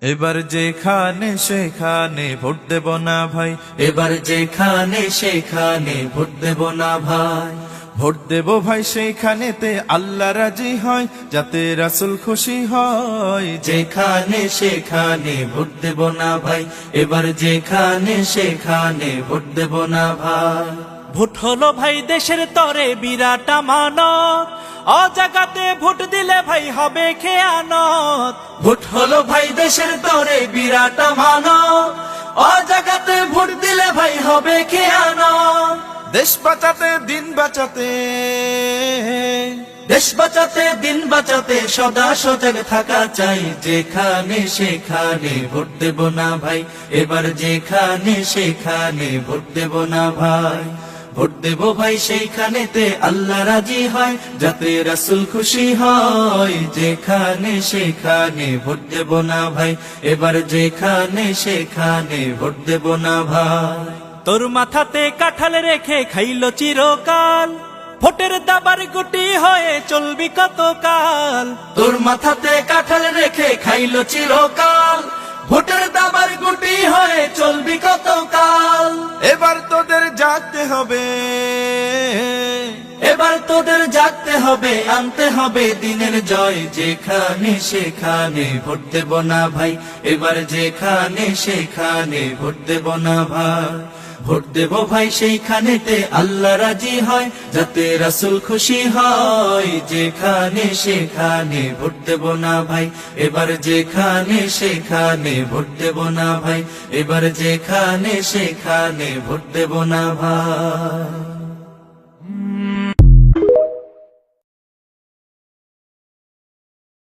এবার যেখানে সেখানে ভোট দেব না ভাই, এবার যেখানে সেখানে ভোট দেব না ভাই। ভোট দেব ভাই সেইখানেতে আল্লাহ রাজি হয়, যাতে রাসূল খুশি হয়। যেখানে সেখানে ভোট দেব না ভাই, এবার যেখানে সেখানে ভোট দেব না ভাই। ভোট হলো ভাই দেশের তরে বিরাট আমানত, অজাগাতে ভোট দিলে ভাই হবে খেয়ানত। ভোট হলো ভাই দেশের তরে বিরাট আমানত, অজাগাতে ভোট দিলে ভাই হবে খেয়ানত। দেশ বাঁচাতে দিন বাঁচাতে, দেশ বাঁচাতে দিন বাঁচাতে সদা সজাগ থাকা চাই। যেখানে সেখানে ভোট দেব না ভাই, এবার যেখানে সেখানে ভোট দেব না ভাই। ভোট দেব ভাই সেইখানেতে আল্লাহ রাজি হয়, যাতে রাসূল খুশি হয়। যেখানে সেখানে ভোট দেব না ভাই, এবার যেখানে সেখানে ভোট দেব না ভাই। তোর মাথাতে কাঁঠাল রেখে খাইলো চিরকাল, ভোটের দাবার গুটি হয়ে চলবি কতকাল। তোর মাথাতে কাঁঠাল রেখে খাইলো চিরকাল, ভোটের দাবার গুটি হয়ে চলবি কতকাল। এবার তোদের জাগতে হবে, এবার তোদের জাগতে হবে, আনতে হবে দিনের জয়। যেখানে সেখানে ভোট দেব না ভাই, এবার যেখানে সেখানে ভোট দেব না ভাই। ভোট দেব ভাই সেইখানেতে আল্লাহ রাজি হয়, যাতে রাসূল খুশি হয়। যেখানে সেখানে ভোট দেব না ভাই, এবার যেখানে সেখানে ভোট দেব না ভাই। এবার যেখানে সেখানে ভোট দেব না ভাই।